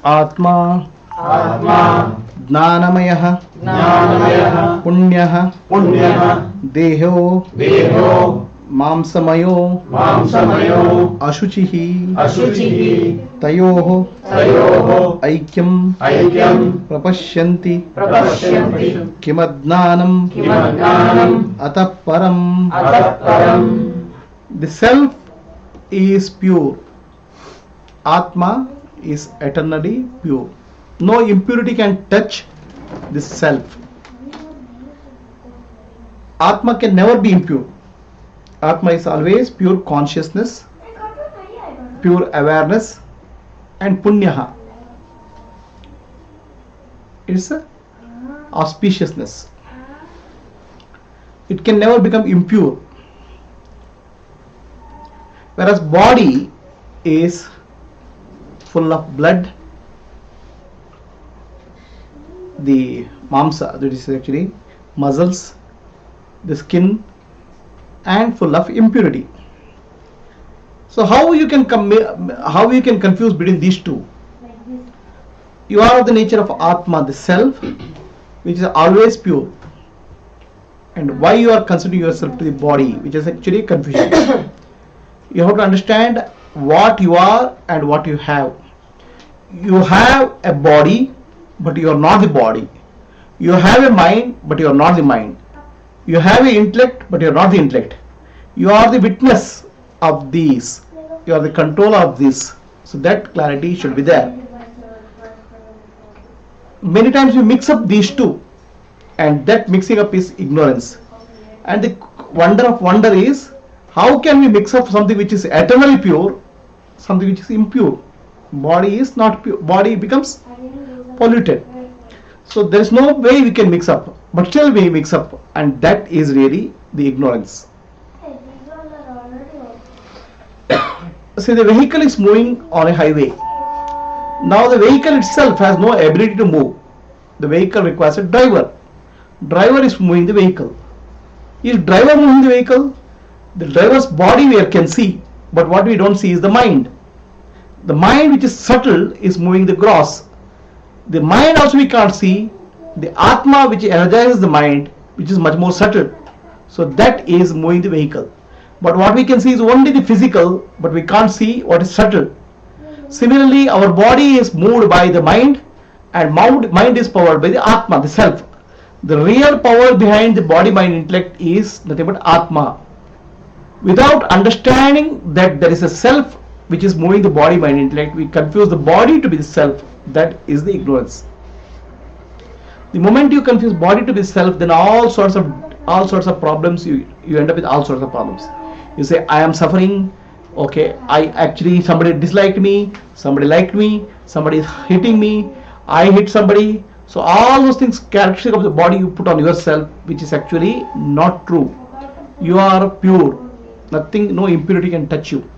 Atma Jnanamayah Punyah Deho Mamsamayo Ashuchihi Tayoho Aikyam Prapashyanti Kimadnanam Ataparam. The self is pure. Atma is eternally pure. No impurity can touch the self. Atma can never be impure. Atma is always pure consciousness, pure awareness, and punyaha. It's a auspiciousness. It can never become impure. Whereas body is full of blood, the mamsa, that is actually muscles, the skin, and full of impurity. So how you can confuse between these two? You are of the nature of Atma, the self, which is always pure. And why you are considering yourself to the body, which is actually confusion. You have to understand what you are and what you have. You have a body, but you are not the body. You have a mind, but you are not the mind. You have an intellect, but you are not the intellect. You are the witness of these. You are the controller of this. So that clarity should be there. Many times you mix up these two, and that mixing up is ignorance. And the wonder of wonder is, how can we mix up something which is eternally pure, something which is impure? Body is not pure. Body becomes polluted. So there is no way we can mix up, but still we mix up, and that is really the ignorance. See, the vehicle is moving on a highway. Now the vehicle itself has no ability to move. The vehicle requires a driver. Driver is moving the vehicle. Is driver moving the vehicle? The driver's body we can see, but what we don't see is the mind. The mind, which is subtle, is moving the gross. The mind also we can't see. The Atma, which energizes the mind, which is much more subtle. So that is moving the vehicle. But what we can see is only the physical, but we can't see what is subtle. Similarly, our body is moved by the mind, and mind is powered by the Atma, the self. The real power behind the body, mind, intellect is nothing but Atma. Without understanding that there is a self which is moving the body, mind, intellect, we confuse the body to be the self. That is the ignorance. The moment you confuse body to be self, then all sorts of problems, you end up with all sorts of problems. You say, I am suffering. Okay, somebody disliked me, somebody liked me, somebody is hitting me, I hit somebody. So all those things, characteristic of the body, you put on yourself, which is actually not true. You are pure. Nothing, no impurity can touch you.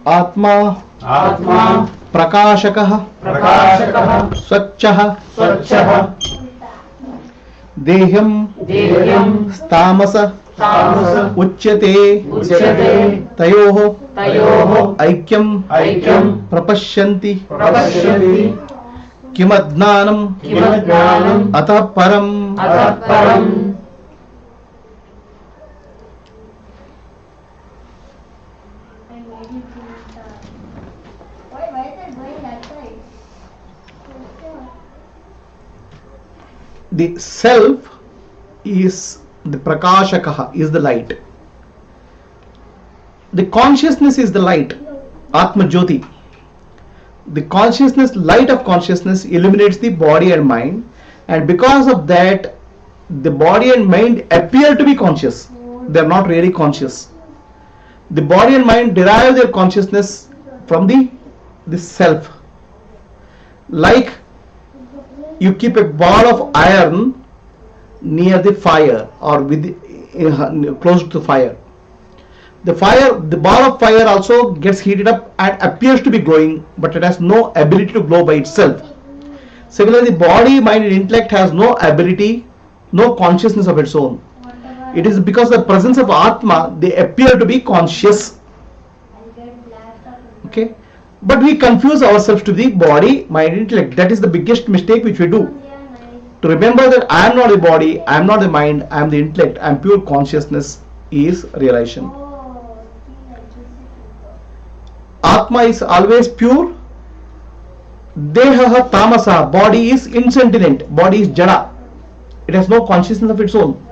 Atma Prakashakah Swachchah Deham Stamasa Uchyate Tayoho Aikyam Prapashyanti Kimadnanam Ataparam. The self is the Prakashakaha, is the light. The consciousness is the light, Atmajyothi. The consciousness, light of consciousness, illuminates the body and mind, and because of that, the body and mind appear to be conscious. They are not really conscious. The body and mind derive their consciousness from the self. Like you keep a ball of iron near the fire or close to the fire. The ball of fire also gets heated up and appears to be glowing, but it has no ability to glow by itself. Similarly, body, mind and intellect has no ability, no consciousness of its own. It is because of the presence of Atma, they appear to be conscious. Okay? But we confuse ourselves to the body, mind and intellect. That is the biggest mistake which we do. To remember that I am not the body, I am not the mind, I am the intellect, I am pure consciousness is realization. Atma is always pure. Deha tamasa, body is insentient, body is jada. It has no consciousness of its own.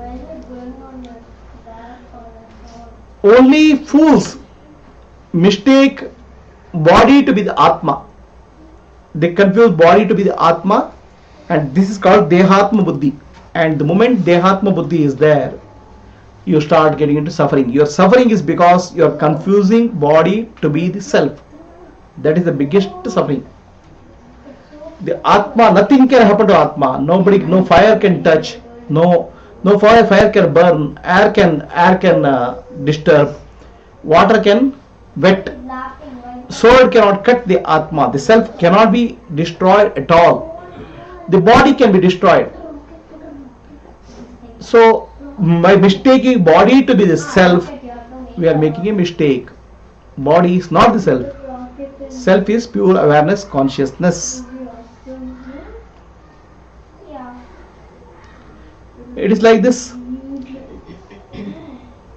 Only fools mistake body to be the Atma. They confuse body to be the Atma, and this is called Dehatma Buddhi. And the moment Dehatma Buddhi is there, you start getting into suffering. Your suffering is because you are confusing body to be the self. That is the biggest suffering. The Atma, nothing can happen to Atma. Nobody, no fire can touch, no fire can burn, air can disturb, water can wet, sword cannot cut the Atma. The self cannot be destroyed at all. The body can be destroyed. So by mistaking body to be the self, we are making a mistake. Body is not the self. Self is pure awareness, consciousness. It is like this.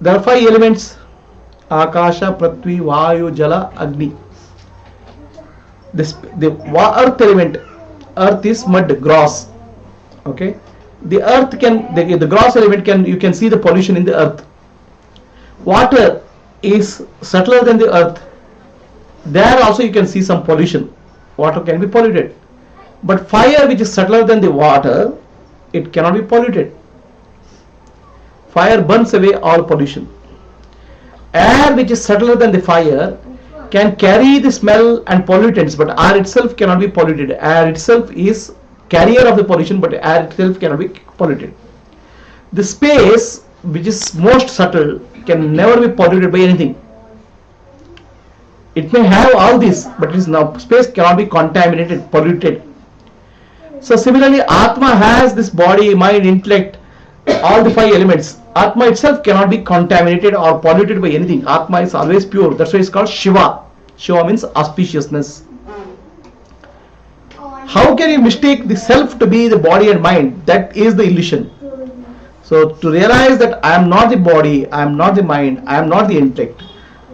There are 5 elements: Akasha, Prithvi, Vayu, Jala, Agni. The earth element, earth is mud, gross. Okay, the earth can, the gross element can, you can see the pollution in the earth. Water is subtler than the earth. There also you can see some pollution. Water can be polluted. But fire, which is subtler than the water, it cannot be polluted. Fire burns away all pollution. Air, which is subtler than the fire, can carry the smell and pollutants, but air itself cannot be polluted. Air itself is carrier of the pollution, but air itself cannot be polluted. The space, which is most subtle, can never be polluted by anything. It may have all this, but it is now, space cannot be contaminated, polluted. So similarly, Atma has this body, mind, intellect, all the 5 elements. Atma itself cannot be contaminated or polluted by anything. Atma is always pure. That's why it's called Shiva. Shiva means auspiciousness. How can you mistake the self to be the body and mind? That is the illusion. So to realize that I am not the body, I am not the mind, I am not the intellect.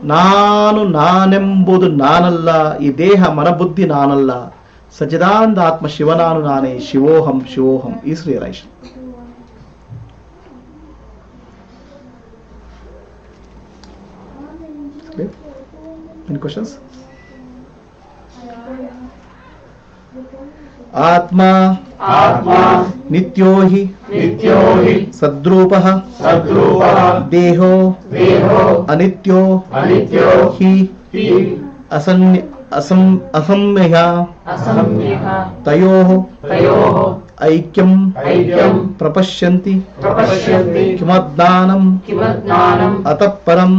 Nanu nanembudu nanalla, I deha manabuddhi nanalla, Sachidananda Atma Shivananu Nane, Shivoham, Shivoham is realization. Okay. Any questions? Atma Nityohi Sadrupaha Deho Anityo Hi Asamya Tayoho Aikyam Prapashyanti Kimadnanam Ataparam.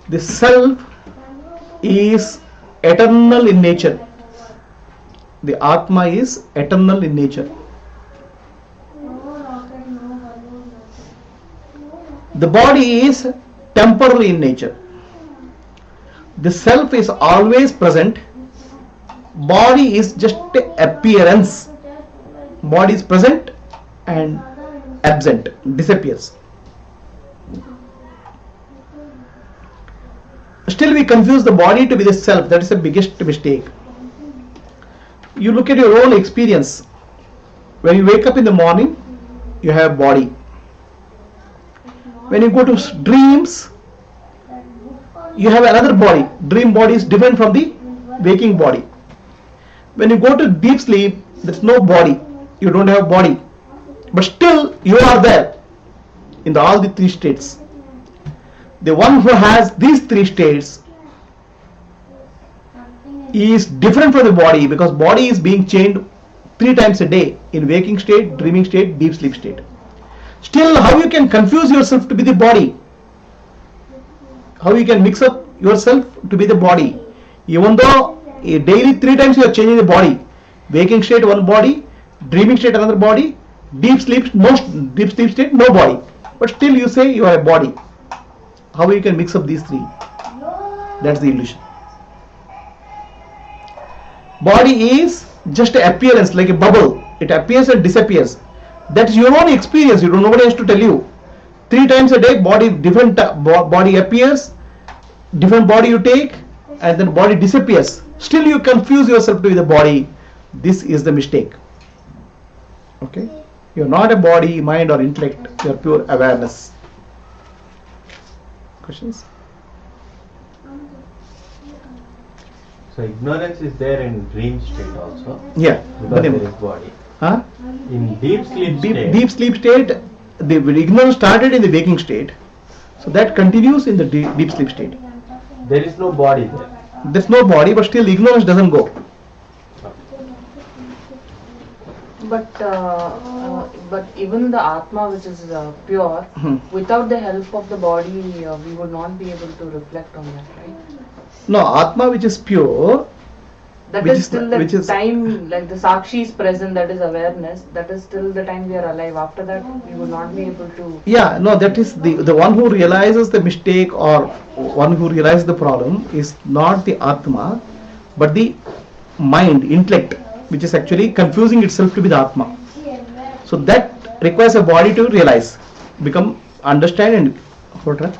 The self is eternal in nature. The Atma is eternal in nature. The body is temporary in nature. The self is always present. Body is just appearance. Body is present and absent, disappears. Still we confuse the body to be the self. That is the biggest mistake. You look at your own experience. When you wake up in the morning, you have body. When you go to dreams, you have another body. Dream body is different from the waking body. When you go to deep sleep, there is no body. You don't have body. But still you are there in all the 3 states. The one who has these 3 states is different from the body, because body is being changed 3 times a day, in waking state, dreaming state, deep sleep state. Still, how you can confuse yourself to be the body? How you can mix up yourself to be the body. Even though daily 3 times you are changing the body. Waking state one body, dreaming state another body, deep sleep state no body. But still you say you are a body. How you can mix up these three? That's the illusion. Body is just an appearance, like a bubble. It appears and disappears. That's your own experience. Nobody has to tell you. 3 times a day, different body appears, different body you take, and then body disappears. Still you confuse yourself to the body. This is the mistake. Okay? You are not a body, mind or intellect. You are pure awareness. Questions? So ignorance is there in dream state also. Yeah. Because there is body. Huh? In deep sleep state. Deep sleep state, the ignorance started in the waking state. So that continues in the deep sleep state. There is no body there. There's no body, but still ignorance doesn't go. But even the Atma, which is pure, without the help of the body, we would not be able to reflect on that, right? No, Atma which is pure. That is still the time, like the Sakshi is present, that is awareness, that is still the time we are alive. After that, we would not be able to... Yeah, no, that is the one who realizes the mistake or one who realizes the problem is not the Atma, but the mind, intellect, which is actually confusing itself to be the Atma. So that requires a body to realize, become, understand and... What?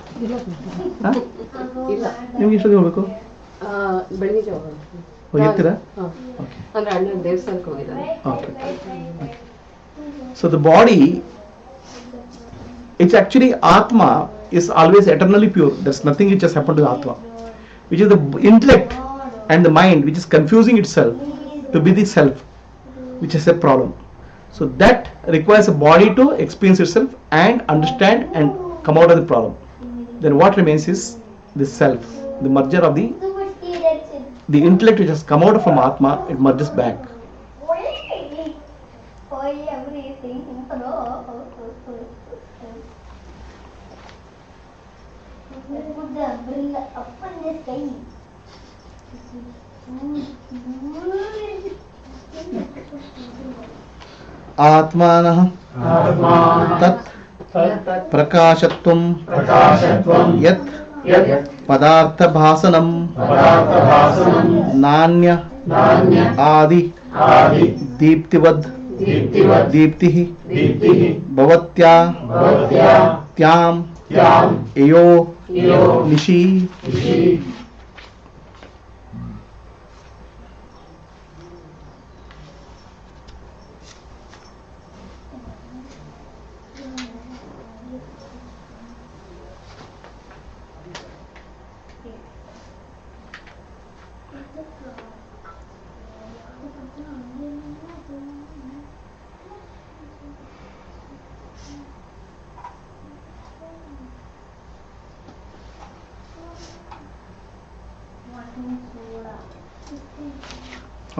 ನಿಮ್ಗೆ ಎಷ್ಟೊತ್ತಿಗೆ ಹೋಗ್ಬೇಕು? ಬೆಳಿಗ್ಗೆ ಹೋಗಿರ್ತೀರಾ? ಅಂದ್ರೆ ಅಣ್ಣ ದೇವಸ್ಥಾನಕ್ಕೆ ಹೋಗಿದ್ದಾರೆ. Okay. So the body, it's actually Atma is always eternally pure. There's nothing which has happened to the Atma, which is the intellect and the mind which is confusing itself to be the self, which is a problem. So that requires a body to experience itself and understand and come out of the problem. Then what remains is the self, the merger of the intellect which has come out from Atma, it merges back. Atmanah tat prakashatvam yat padartha bhasanam nanya adi deeptivad deeptihi bhavatya tyam eyo nishi.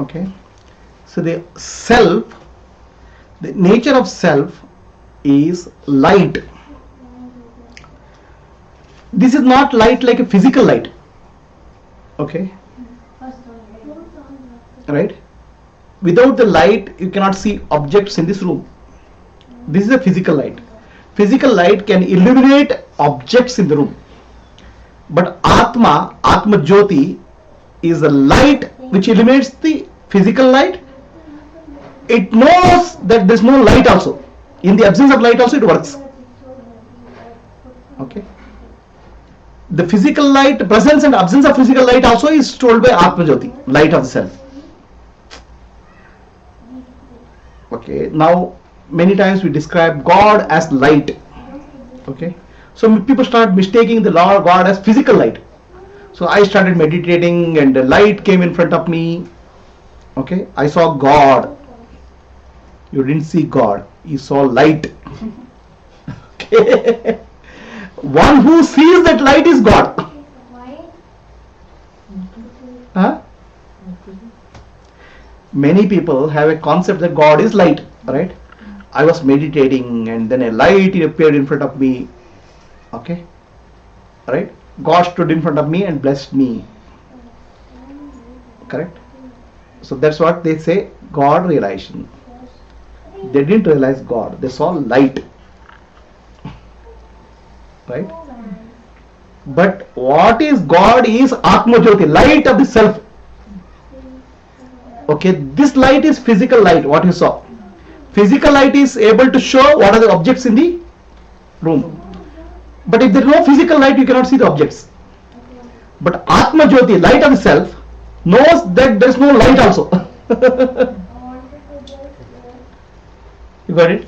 Okay, so the self, the nature of self is light. This is not light like a physical light. Okay, right? Without the light you cannot see objects in this room. This is a physical light. Physical light can illuminate objects in the room, but Atmajyothi is the light which illuminates the physical light. It knows that there is no light also. In the absence of light also it works. Okay. The physical light, presence and absence of physical light also is told by Atmajyothi, light of the self. Okay. Now many times we describe God as light. Okay. So people start mistaking the Lord God as physical light. So I started meditating and the light came in front of me. Okay, I saw God. You didn't see God, you saw light. Okay. One who sees that light is God. Huh? Many people have a concept that God is light, right? I was meditating and then a light appeared in front of me. Okay, right? God stood in front of me and blessed me. Correct? So that's what they say, God realization. They didn't realize God, they saw light. Right? But what is God is Atmajyothi, light of the self. Okay, this light is physical light, what you saw. Physical light is able to show what are the objects in the room. But if there is no physical light, you cannot see the objects. But Atmajyothi, light of the self, knows that there is no light also. You got it?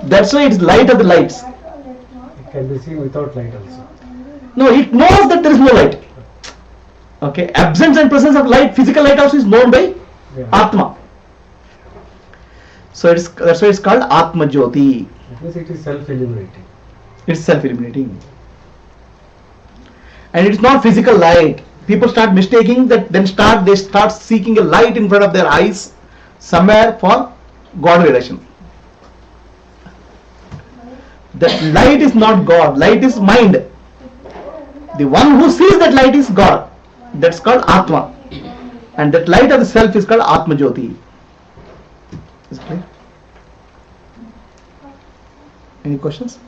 That's why it is light of the lights. It can be seen without light also. No, it knows that there is no light. Okay, absence and presence of light, physical light also is known by Atma. So that's why it's called Atmajyothi. Because it is self-illuminating. It's self-illuminating. And it's not physical light. People start mistaking that, then they start seeking a light in front of their eyes somewhere for God realization. That light is not God, light is mind. The one who sees that light is God. That's called Atma. And that light of the self is called Atmajyothi. Is it clear? Any questions?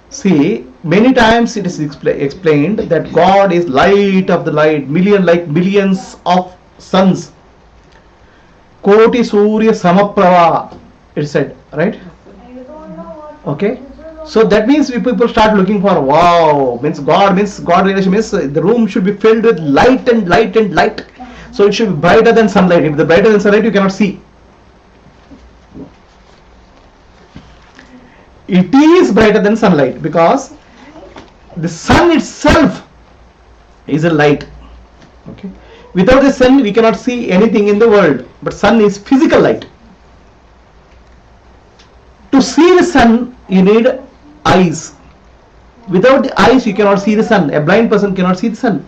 See, many times it is explained that God is light of the light, millions of suns. Koti Surya Samaprava, it said, right? Okay. So that means if people start looking for wow, means God realization means the room should be filled with light and light and light. So it should be brighter than sunlight. If the brighter than sunlight, you cannot see. It is brighter than sunlight because the sun itself is a light. Okay. Without the sun, we cannot see anything in the world. But sun is physical light. To see the sun, you need eyes. Without the eyes, you cannot see the sun. A blind person cannot see the sun.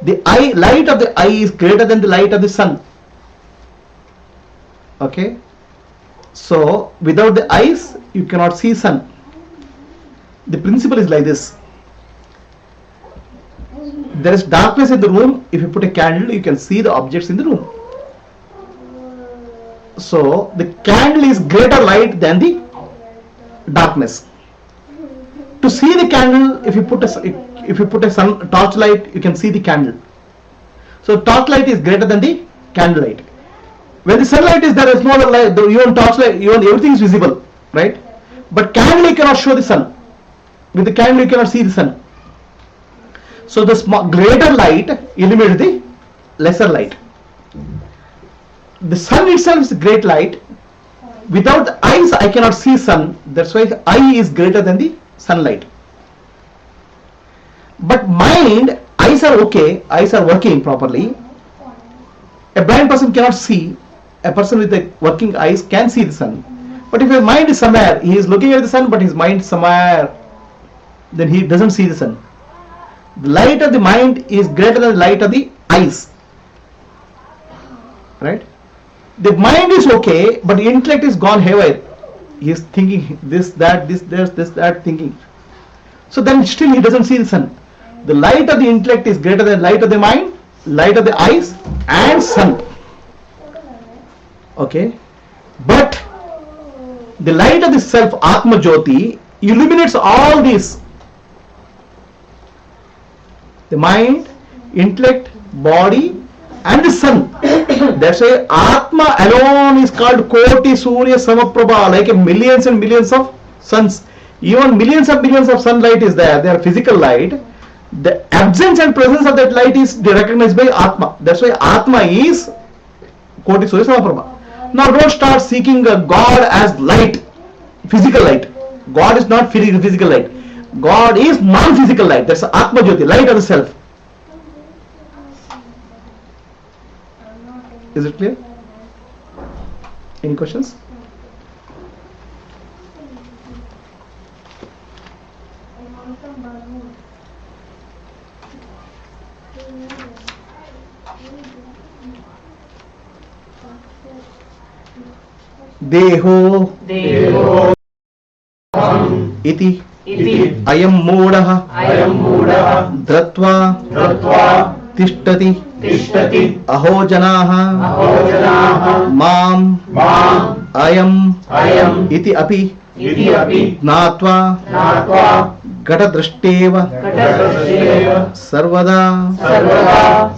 The light of the eye is greater than the light of the sun. Okay. So without the eyes, you cannot see sun. The principle is like this. There is darkness in the room. If you put a candle, you can see the objects in the room. So the candle is greater light than the darkness. To see the candle, if you put a torch light, you can see the candle. So torch light is greater than the candle light. When the sunlight is there, is no light. Even torch light, even everything is visible, right? But candle you cannot show the sun. With the candle you cannot see the sun. So the greater light illuminates the lesser light. The sun itself is great light. Without the eyes, I cannot see sun. That's why the eye is greater than the sunlight. But mind, eyes are okay. Eyes are working properly. A blind person cannot see. A person with the working eyes can see the sun. But if his mind is somewhere, he is looking at the sun, but his mind is somewhere, then he doesn't see the sun. The light of the mind is greater than the light of the eyes. Right? The mind is okay, but the intellect is gone haywire. He is thinking this, that, thinking. So then still he doesn't see the sun. The light of the intellect is greater than the light of the mind, light of the eyes, and sun. Okay? But the light of the self, Atmajyothi, illuminates all these. The mind, intellect, body, and the sun. That's why Atma alone is called Koti Surya Samaprabha, like a millions and millions of suns. Even millions of sunlight is there. They are physical light. The absence and presence of that light is recognized by Atma. That's why Atma is Koti Surya Samaprabha. Now don't start seeking God as light, physical light. God is not physical light. God is non-physical light. That's Atmajyothi, light of the self. Is it clear? Any questions? Deho iti Iti. Ayam moodah. Ayam moodah. Dratva. Dratva. Tishtati. Tishtati. Aho janaha. Aho janaha. Mam. Mam. Ayam. Ayam. Iti api. Iti api. Natva. Natva. Gatadrishteva. Gatadrishteva. Sarvada. Sarvada.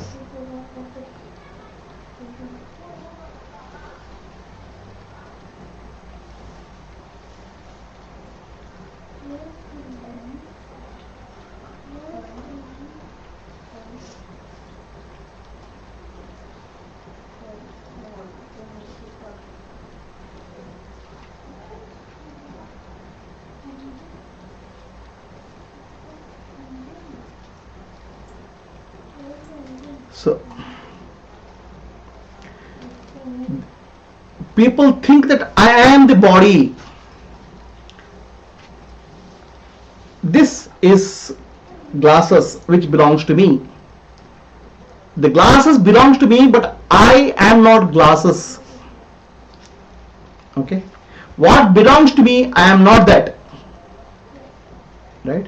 So, people think that I am the body. This is glasses which belongs to me. The glasses belongs to me, but I am not glasses. Okay? What belongs to me, I am not that. Right?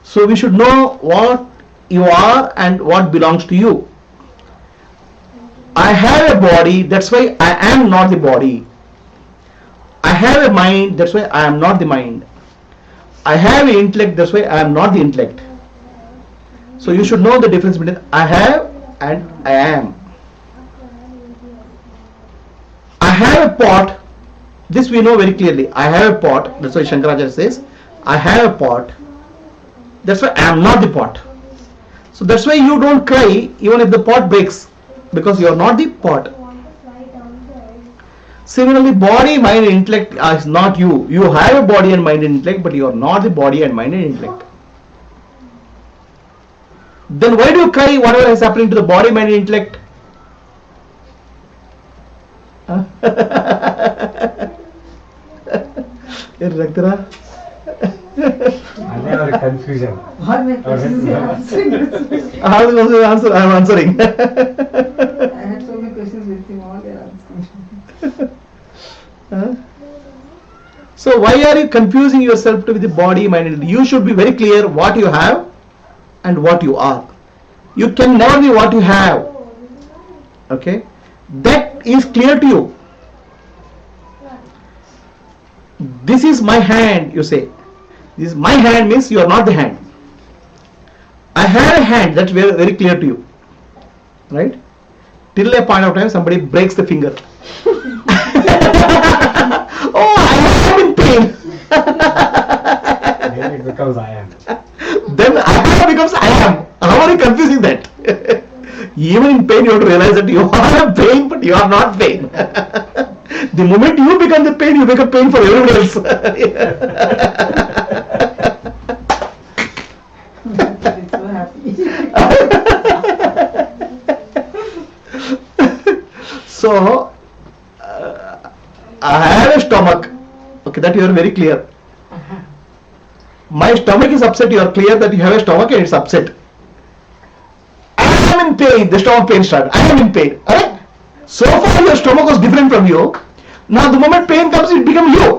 So we should know what you are and what belongs to you. I have a body, that's why I am not the body. I have a mind, that's why I am not the mind. I have an intellect, that's why I am not the intellect. So you should know the difference between I have and I am. I have a pot, this we know very clearly. I have a pot, that's why Shankaracharya says, I have a pot, that's why I am not the pot. So that's why you don't cry even if the pot breaks, because you are not the pot. Similarly, body, mind and intellect is not you. You have a body and mind and intellect, but you are not the body and mind and intellect. Then why do you cry whatever is happening to the body, mind and intellect? Another confusion. All my questions you are answering this. How is the answer? I am answering. I had so many questions with him, all your answers. So why are you confusing yourself with the body, mind and intellect? You should be very clear what you have and what you are. You can never be what you have. Okay? That is clear to you. This is my hand, you say. This is my hand means you are not the hand. I have a hand, that's very, very clear to you. Right? Till a point of time somebody breaks the finger. Oh, I am in pain. Then it becomes I am. Then I am becomes I am. How are you confusing that? Even in pain you have to realize that you are pain but you are not pain. The moment you become the pain, you become pain for everyone else. I'm so happy. So, I have a stomach. Okay, that you are very clear. My stomach is upset. You are clear that you have a stomach and it's upset. I am in pain. The stomach pain started. I am in pain. Alright? So far your stomach was different from you. Now the moment pain comes, it becomes you.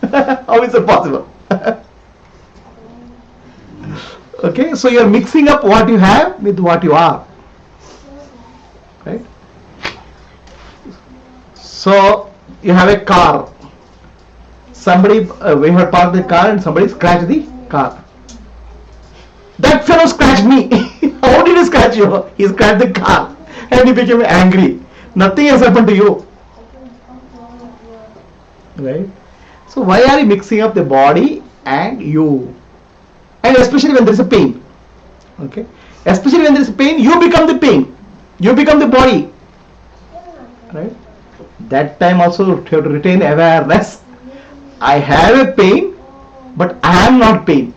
How is it possible? Okay, so you are mixing up what you have with what you are. Right? So you have a car. Somebody, we have parked the car and somebody scratched the car. That fellow scratched me. How did he scratch you? He scratched the car and he became angry. Nothing has happened to you. Right? So why are you mixing up the body and you? And especially when there is a pain. Okay? Especially when there is a pain, you become the pain. You become the body. Right? That time also you have to retain awareness. I have a pain, but I am not pain.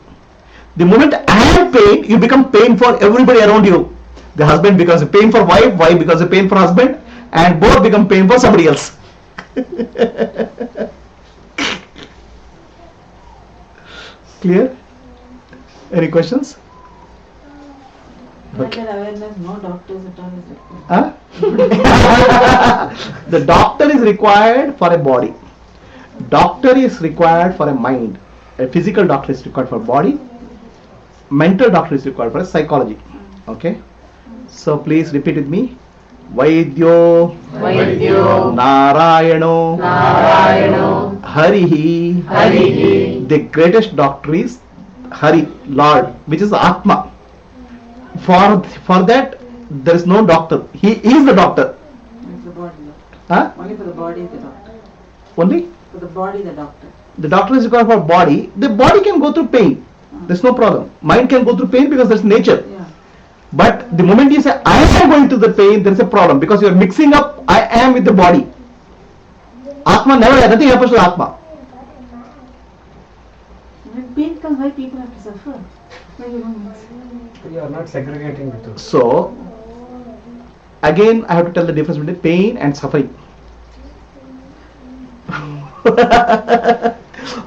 The moment I have pain, you become pain for everybody around you. The husband becomes a pain for wife becomes a pain for husband, and both become pain for somebody else. Clear? Any questions? But that awareness, no doctors at all is required. Huh? The doctor is required for a body. Doctor is required for a mind. A physical doctor is required for body. Mental doctor is required for psychology. Okay. So please repeat with me. Vaidyo Narayano Harihi. The greatest doctor is Hari, Lord, which is Atma. For that there is no doctor. He is the doctor. It's the body. Huh? Only for the body is the doctor. Only For the body, the doctor. the doctor is required for body. The body can go through pain. There's no problem. Mind can go through pain because that's nature. Yeah. But the moment you say I am going through the pain, there is a problem because you are mixing up I am with the body. Atma never, nothing happens to Atma. When pain comes, why people have to suffer? Why you don't mix? You are not segregating the two. So again I have to tell the difference between pain and suffering.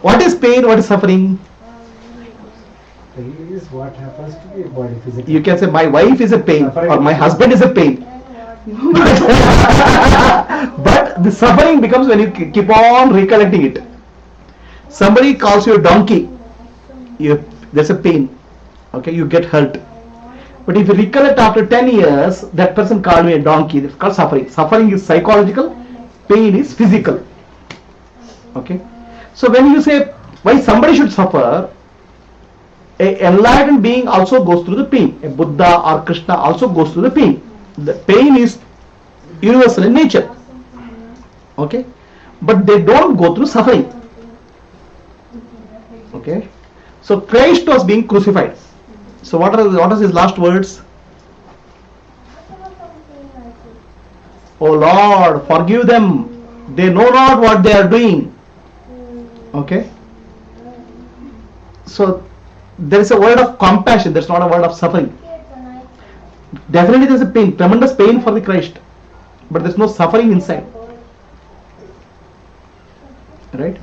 What is pain? What is suffering? Pain is what happens to the body physically. You can say my wife is a pain or my husband is a pain. But the suffering becomes when you keep on recollecting it. Somebody calls you a donkey, there's a pain. Okay, you get hurt. But if you recollect after 10 years, that person called me a donkey, it's called suffering. Suffering is psychological, pain is physical. Okay. So when you say why somebody should suffer, a enlightened being also goes through the pain. A Buddha or Krishna also goes through the pain. The pain is universal in nature. Okay. But they don't go through suffering. Okay. So Christ was being crucified. So what are his last words? Oh Lord, forgive them. They know not what they are doing. Okay. So there is a word of compassion. There's not a word of suffering. Definitely there is a pain, tremendous pain for the Christ, but there's no suffering inside. Right?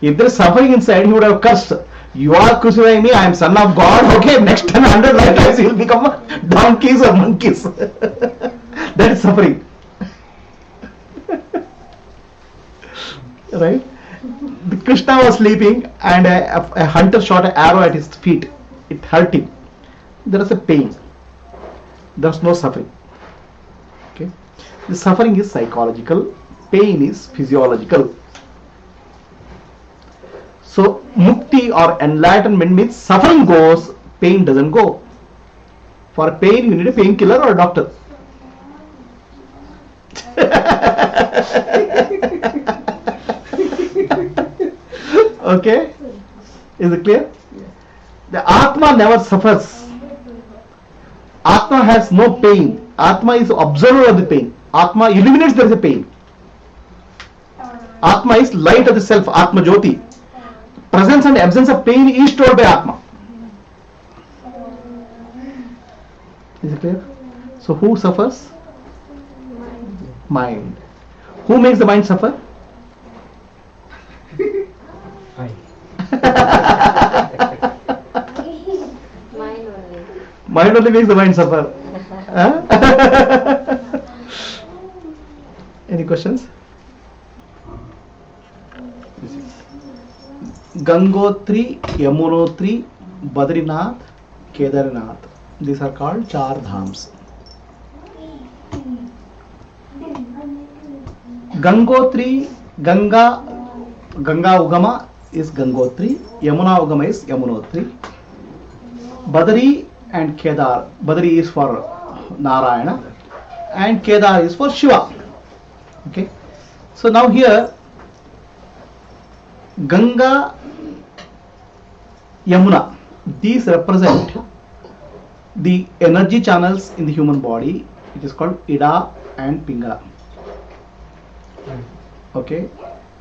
If there is suffering inside, he would have cursed. You are crucifying me, I am son of God. Okay, next 100 lifetimes you will become donkeys or monkeys. That is suffering. Right? The Krishna was sleeping and a hunter shot an arrow at his feet. It hurt him. There is a pain. There is no suffering. Okay. The suffering is psychological. Pain is physiological. So mukti or enlightenment means suffering goes, pain doesn't go. For pain you need a painkiller or a doctor. Okay, is it clear? The Atma never suffers. Atma has no pain. Atma is observer of the pain. Atma eliminates there is a pain. Atma is light of the self, Atmajyothi. Presence and absence of pain is told by Atma. Is it clear? So who suffers? Mind. Who makes the mind suffer? Fine. Mind only. Mind only makes the mind suffer. Huh? Any questions? Gangotri, Yamunotri, Badrinath, Kedarnath. These are called Char Dhams. Gangotri, Ganga Ugama is Gangotri, Yamuna Ugama is Yamunotri. Badri and Kedar. Badri is for Narayana and Kedar is for Shiva. Okay. So now here Ganga, Yamuna, these represent the energy channels in the human body, which is called Ida and Pingala. Okay,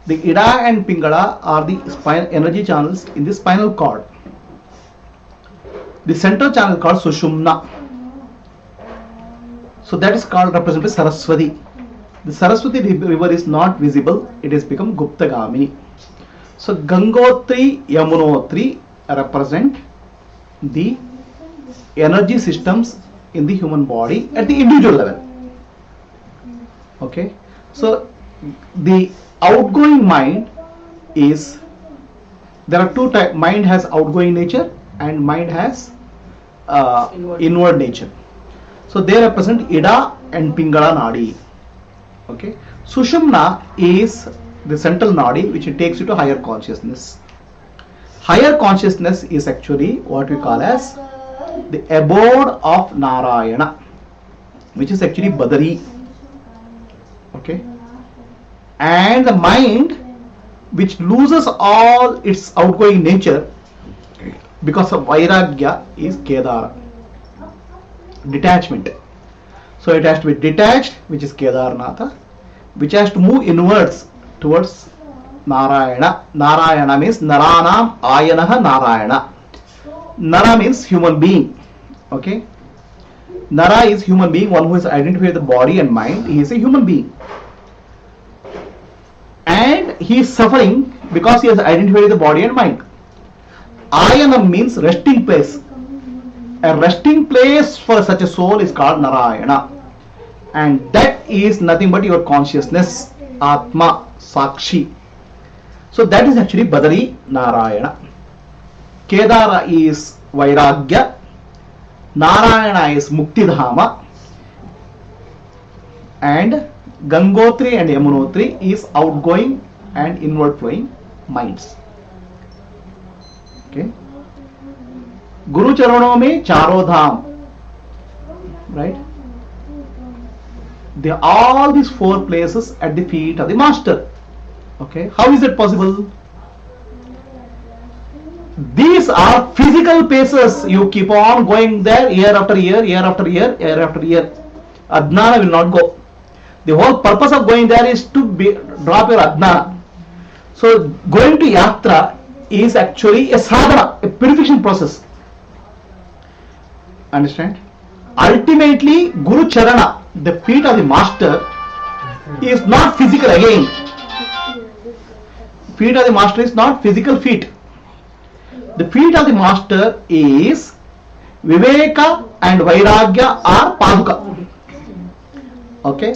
the Ida and Pingala are the energy channels in the spinal cord. The central channel called Sushumna. So that is called represented by Saraswati. The Saraswati river is not visible; it has become Guptagamini. So Gangotri, Yamunotri represent the energy systems in the human body at the individual level. Okay, so the outgoing mind is there are two types. Mind has outgoing nature and mind has inward nature. So they represent Ida and Pingala Nadi. Okay. Sushumna is the central Nadi which takes you to higher consciousness. Higher consciousness is actually what we call as the abode of Narayana, which is actually Badari. Okay. And the mind which loses all its outgoing nature because of Vairagya is Kedara. Detachment. So it has to be detached, which is Kedarnatha, which has to move inwards towards Narayana. Narayana means Naranam Ayanaha Narayana. Nara means human being. Okay. Nara is human being, one who is identified with the body and mind. He is a human being. And he is suffering because he has identified with the body and mind. Ayana means resting place. A resting place for such a soul is called Narayana. And that is nothing but your consciousness, Atma, Sakshi. So that is actually Badari Narayana. Kedara is Vairagya. Narayana is Muktidhama. And Gangotri and Yamunotri is outgoing and inward flowing minds. Okay. Guru Charanon mein Charo Dham. Right? They are all these four places at the feet of the master. Okay. How is it possible? These are physical places. You keep on going there year after year, year after year, year after year. Adnana will not go. The whole purpose of going there is to drop your Adnana. So going to Yatra is actually a sadhana, a purification process. Understand? Ultimately, Guru Charana, the feet of the master, is not physical again. Feet of the master is not physical feet. The feet of the master is Viveka and Vairagya are Paduka. Okay?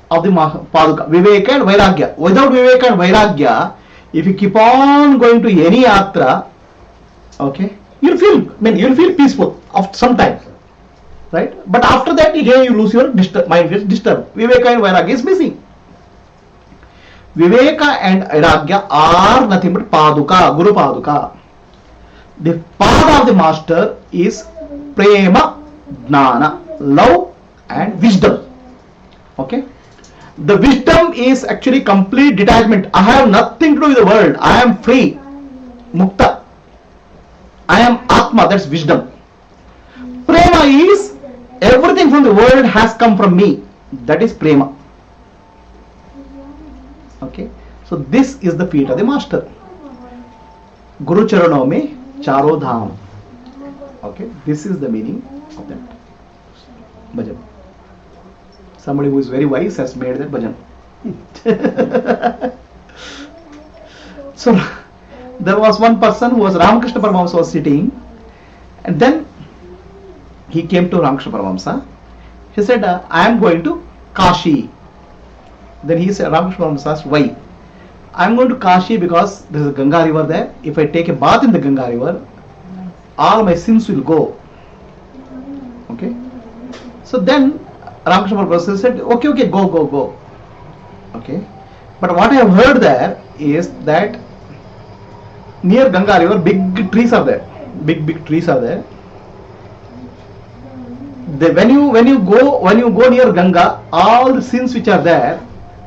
Of the Paduka. Viveka and Vairagya. Without Viveka and Vairagya, if you keep on going to any yatra, okay, you'll feel peaceful of some time. Right? But after that, again you lose your mind gets disturbed. Viveka and Vairagya is missing. Viveka and Vairagya are nothing but Paduka, Guru Paduka. The path of the master is Prema, Jnana, love and wisdom. Okay? The wisdom is actually complete detachment. I have nothing to do with the world. I am free. Mukta. I am Atma, that's wisdom. Prema is everything from the world has come from me. That is Prema. Okay? So this is the feet of the master. Guru Charano mein Charo Dham. Okay? This is the meaning of that bhajan. Somebody who is very wise has made that bhajan. So there was one person who was Ramakrishna Paramahamsa was sitting, and then he came to Ramakrishna Paramahamsa. He said, I am going to Kashi. Then he said, Ramakrishna Paramahamsa asked, why? I am going to Kashi because there is a Ganga river there. If I take a bath in the Ganga river, all my sins will go. Okay. So then Ramakrishna Paramahamsa said, okay, go. Okay. But what I have heard there is that near Ganga river, big trees are there. Big trees are there. When you go near Ganga, all the sins which are there,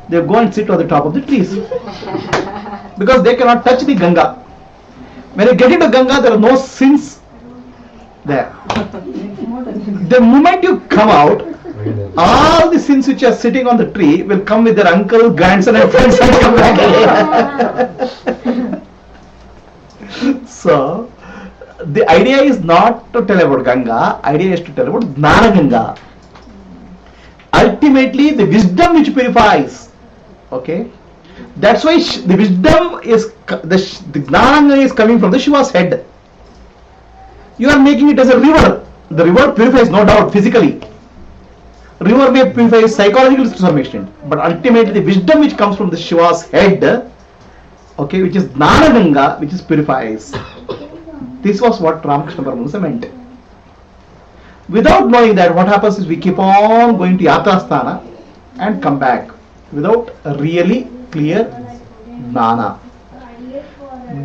they go and sit on the top of the trees because they cannot touch the Ganga. When you get into Ganga, there are no sins there. The moment you come out, all the sins which are sitting on the tree will come with their uncle, grandson and friends and come back again. So the idea is not to tell about Ganga, idea is to tell about Jnana Ganga. Ultimately the wisdom which purifies. Okay, that's why the wisdom is the Jnana is coming from the Shiva's head. You are making it as a river. The river purifies, no doubt, physically. River may purify psychologically to some extent, but ultimately the wisdom which comes from the Shiva's head okay, which is Jnana Ganga, which is purifies. This was what Ramakrishna Paramahamsa meant. Without knowing that, what happens is we keep on going to Yatrasthana and come back without a really clear Jnana.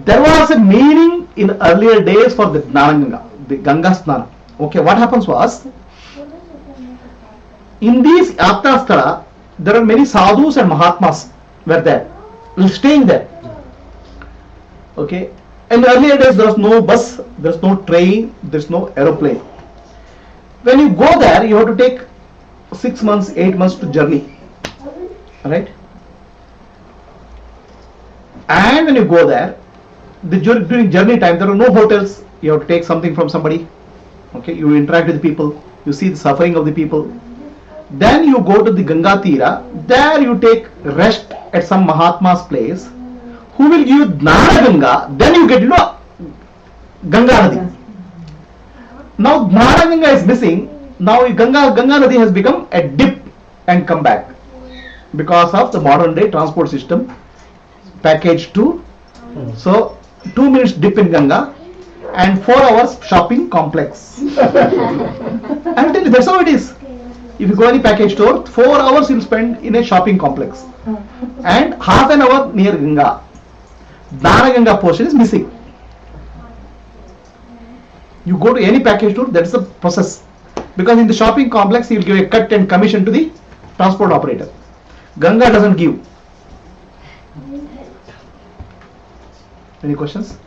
There was a meaning in earlier days for the Jnana Ganga, the Ganga Snana. Okay, what happens was, in these Yatrasthala, there are many sadhus and Mahatmas were there, staying there. Okay, in earlier days there was no bus, there was no train, there is no aeroplane. When you go there, you have to take 6 months, 8 months to journey, right? And when you go there, during journey time, there are no hotels. You have to take something from somebody. Okay, you interact with the people, you see the suffering of the people. Then you go to the Ganga Tira. There you take rest at some Mahatma's place, who will give you Jnana Ganga. Then you get, Ganga Nadi. Now Jnana Ganga is missing. Now Ganga Nadi has become a dip and come back because of the modern day transport system, package 2. So 2 minutes dip in Ganga and 4 hours shopping complex. I'm telling you, that's how it is. If you go any package store, 4 hours you'll spend in a shopping complex and half an hour near Ganga. Jnana Ganga portion is missing. You go to any package store, that's the process. Because in the shopping complex, he will give a cut and commission to the transport operator. Ganga doesn't give. Any questions?